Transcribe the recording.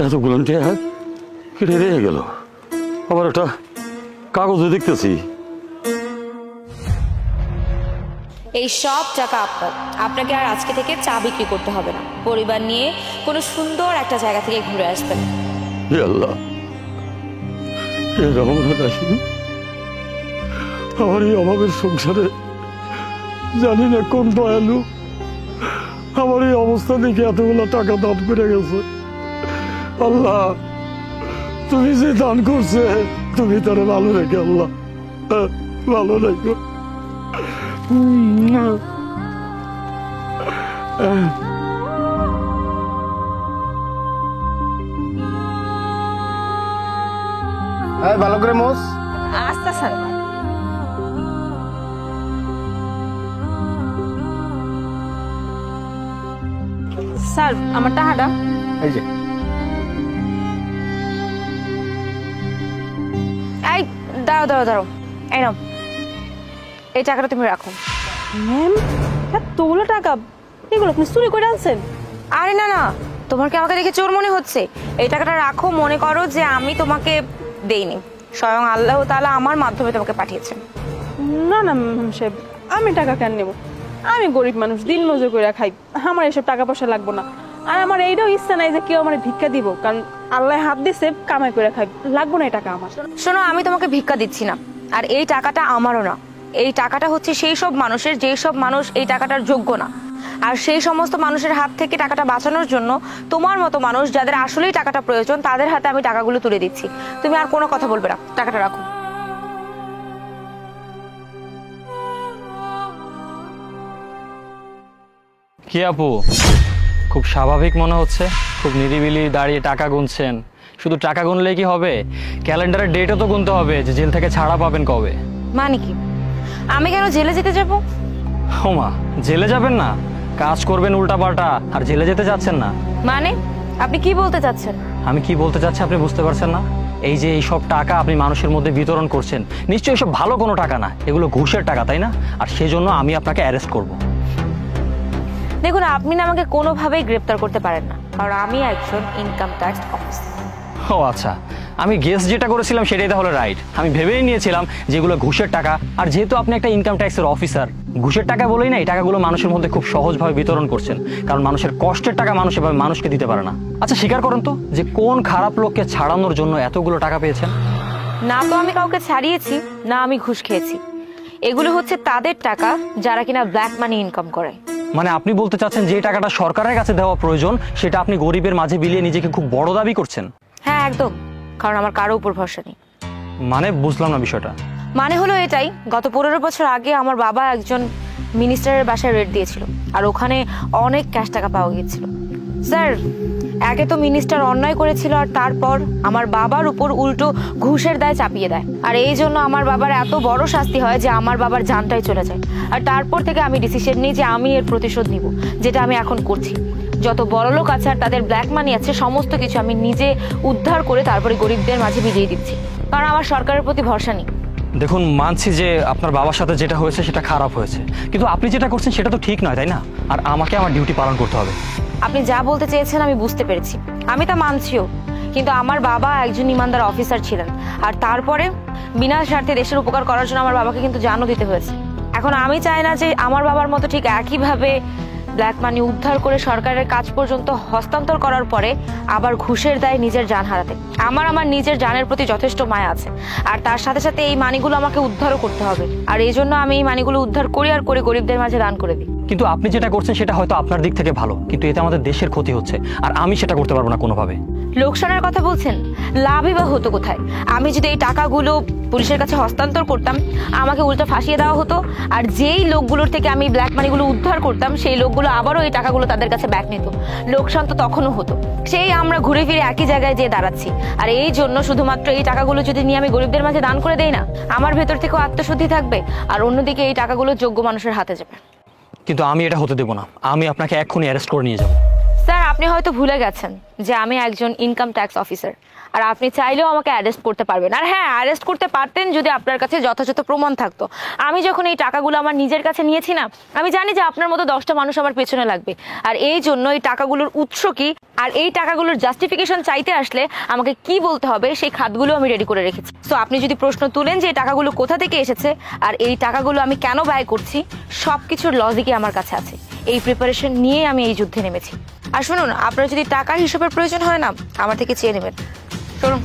এতগুলো কেটে রেখে গেল। আবার একটা কাগজে দেখতেছি। এই সব টাকা আপনার। আপনাকে আর আজকে থেকে চা বিক্রি করতে হবে না। পরিবার নিয়ে কোনো সুন্দর একটা জায়গা থেকে ঘুরে আসবেন। আল্লাহ, আমার এই অভাবের সংসারে জানি না কোন দয়ালু আমার এই অবস্থা দেখে এতগুলো টাকা দান করে গেছে। আল্লাহ, তুমি যে দান করছে তুমি তারা ভালো রেখে, আল্লাহ ভালো রেখো। ভালো করে মোস। আচ্ছা স্যার। স্যার আমার টাকাটা এই যে। এই দাঁড়াও দাঁড়াও দাঁড়াও, এই নাও, এই টাকাটা তুমি রাখো। ম্যাম, এতগুলো টাকা এগুলো আপনি চুরি করে আনছেন? আরে না না, তোমার কি আমাকে দেখে চোর মনে হচ্ছে? এই টাকাটা রাখো, মনে করো যে আমি তোমাকে দেইনি, স্বয়ং আল্লাহ তাআলা আমার মাধ্যমে তোমাকে পাঠিয়েছেন। না না ম্যাম সাহেব, আমি টাকা কেন নেব? আমি গরিব মানুষ, দিন মজুর করে খাই, আমার এসব টাকা পয়সা লাগবো না। আর আমার এইটাও ইচ্ছা নাই যে কেউ আমার ভিক্ষা দিব, কারণ আল্লাহ হাত দিছে কামাই করে খাই, লাগবো না এই টাকা আমার। শোনো, আমি তোমাকে ভিক্ষা দিচ্ছি না, আর এই টাকাটা আমারও না। এই টাকাটা হচ্ছে সেই সব মানুষের যেই সব মানুষ এই টাকাটার যোগ্য না। আর সেই সমস্ত মানুষের হাত থেকে টাকাটা বাঁচানোর জন্য তোমার মতো মানুষ যাদের আসলেই টাকাটা প্রয়োজন তাদের হাতে আমি টাকাগুলো তুলে দিচ্ছি। তুমি আর কোনো কথা বলবে না, টাকাটা রাখো। কি আপু, খুব স্বাভাবিক মনে হচ্ছে, খুব নিরিবিলি দাঁড়িয়ে টাকা গুনছেন। শুধু টাকা গুনলেই কি হবে? ক্যালেন্ডারের ডেটও তো গুনতে হবে যে জেল থেকে ছাড়া পাবেন কবে। মানে কি, আমি কেন জেলে যেতে যাবো? ওমা, জেলে যাবেন না, কাজ করবেন উল্টাপাল্টা, আর জেলে যেতে যাচ্ছেন না মানে? আপনি কি বলতে চাচ্ছেন? আমি কি বলতে চাচ্ছি আপনি বুঝতে পারছেন না? এই যে এই সব টাকা আপনি মানুষের মধ্যে বিতরণ করছেন, নিশ্চয়ই এসব ভালো কোনো টাকা না, এগুলো ঘুষের টাকা, তাই না? আর সেজন্য আমি আপনাকে অ্যারেস্ট করব। দেখুন, আপনি না আমাকে কোনোভাবেই গ্রেপ্তার করতে পারেন না, কারণ আমি একজন ইনকাম ট্যাক্স অফিসার। ও আচ্ছা, আমি গেস যেটা করেছিলাম সেটাই তাহলে রাইট। আমি ভেবেই নিয়েছিলাম যেগুলো ঘুষের টাকা, আর যেহেতু আপনি একটা ইনকাম ট্যাক্সের অফিসার, ঘুষের টাকা বলেই না এই টাকাগুলো মানুষের মধ্যে খুব সহজভাবে বিতরণ করছেন, কারণ মানুষের কষ্টের টাকা মানুষ এভাবে মানুষকে দিতে পারে না। আচ্ছা, স্বীকার করেন তো যে কোন খারাপ লোককে ছাড়ানোর জন্য এতগুলো টাকা পেয়েছেন? না তো আমি কাউকে ছাড়িয়েছি, না আমি ঘুষ খেয়েছি। এগুলো হচ্ছে তাদের টাকা যারা কিনা ব্ল্যাক মানি ইনকাম করে। মানে আপনি বলতে চাচ্ছেন যে টাকাটা সরকারের কাছে দেওয়া প্রয়োজন সেটা আপনি গরিবের মাঝে বিলিয়ে নিজেকে খুব বড় দাবি করছেন? হ্যাঁ একদম, কারণ আমার কারো উপর ভরসা নেই। মানে বুঝলাম না বিষয়টা। মানে হলো এটাই, গত 15 বছর আগে আমার বাবা একজন মিনিস্টারের বাসায় রেড দিয়েছিল, আর ওখানে অনেক ক্যাশ টাকা পাওয়া গিয়েছিল। স্যার, একে তো মিনিস্টার অন্যায় করেছিল, আর তারপর আমার বাবার উপর উল্টো ঘুষের দায় চাপিয়ে দেয়, আর এই জন্য আমার বাবার এত বড় শাস্তি হয় যে আমার বাবার জানটাই চলে যায়। আর তারপর থেকে আমি ডিসিশন নিই যে আমি এর প্রতিশোধ নিব, যেটা আমি এখন করছি। যত বড়লোক আছে আর তাদের ব্ল্যাক মানি আছে সমস্ত কিছু আমি নিজে উদ্ধার করে তারপরে গরিবদের মাঝে বিলিয়ে দিচ্ছি, কারণ আমার সরকারের প্রতি ভরসা নেই। দেখুন, মানছি যে আপনার বাবার সাথে যেটা হয়েছে সেটা খারাপ হয়েছে, কিন্তু আপনি যেটা করছেন সেটা তো ঠিক নয়, তাই না? আর আমাকে আমার ডিউটি পালন করতে হবে। আপনি যা বলতে চেয়েছেন আমি বুঝতে পেরেছি, আমি তা মানছিও, কিন্তু আমার বাবা একজন ইমানদার অফিসার ছিলেন, আর তারপরে বিনা স্বার্থে দেশের উপকার করার জন্য আমার বাবাকে কিন্তু জানও দিতে হয়েছে। এখন আমি চাই না যে আমার বাবার মতো ঠিক একইভাবে ব্ল্যাক মানি উদ্ধার করে সরকারের কাজ পর্যন্ত হস্তান্তর করার পরে আবার ঘুষের দায়ে নিজের জান হারাতে। আমার নিজের জানের প্রতি যথেষ্ট মায়া আছে, আর তার সাথে সাথে এই মানিগুলো আমাকে উদ্ধারও করতে হবে, আর এই জন্য আমি এই মানিগুলো উদ্ধার করি আর করে গরিবদের মাঝে দান করে দিই। কিন্তু আপনি যেটা করছেন সেটা হয়তো আপনার দিক থেকে ভালো, কিন্তু এতে আমাদের দেশের ক্ষতি হচ্ছে, আর আমি সেটা করতে পারবো না কোনোভাবে। লোকসানের কথা বলছেন, লাভই বা হতো কোথায়? আমি যদি এই টাকাগুলো পুলিশের কাছে হস্তান্তর করতাম আমাকে উল্টো ফাঁসিয়ে দেওয়া হতো, আর যেই লোকগুলোর থেকে আমি ব্ল্যাক মানিগুলো উদ্ধার করতাম সেই লোকগুলো আবারও এই টাকাগুলো তাদের কাছে ব্যাক নিত। লোকসান তো তখনও হতো, সেই আমরা ঘুরে ফিরে একই জায়গায় যেয়ে দাঁড়াচ্ছি। আর এই জন্য শুধুমাত্র এই টাকাগুলো যদি নিয়ে আমি গরিবদের মাঝে দান করে দেই না, আমার ভেতর থেকেও আত্মশুদ্ধি থাকবে, আর অন্যদিকে এই টাকাগুলো যোগ্য মানুষের হাতে যাবে। কিন্তু আমি এটা হতে দেবো না, আমি আপনাকে এক্ষুনি অ্যারেস্ট করে নিয়ে যাবো। স্যার আপনি হয়তো ভুলে গেছেন যে আমি একজন ইনকাম ট্যাক্স অফিসার, আর আপনি চাইলেও আমাকে অ্যারেস্ট করতে পারবেন। আর হ্যাঁ, অ্যারেস্ট করতে পারতেন যদি আপনার কাছে যথাযথ প্রমাণ থাকতো। আমি যখন এই টাকাগুলো আমার নিজের কাছে নিয়েছি না, আমি জানি যে আপনার মতো 10টা মানুষ আমার পেছনে লাগবে, আর এই জন্য এই টাকাগুলোর উৎস কি আর এই টাকাগুলোর জাস্টিফিকেশন চাইতে আসলে আমাকে কি বলতে হবে সেই খাতগুলো আমি রেডি করে রেখেছি। সো আপনি যদি প্রশ্ন তুলেন যে এই টাকাগুলো কোথা থেকে এসেছে আর এই টাকাগুলো আমি কেন ব্যয় করছি, সব কিছুর লজিকই আমার কাছে আছে। এই প্রিপারেশন নিয়ে আমি এই যুদ্ধে নেমেছি। আর শুনুন, আপনার যদি টাকার হিসাবের প্রয়োজন হয় না, আমার থেকে চেয়ে নেবেন। চলুন।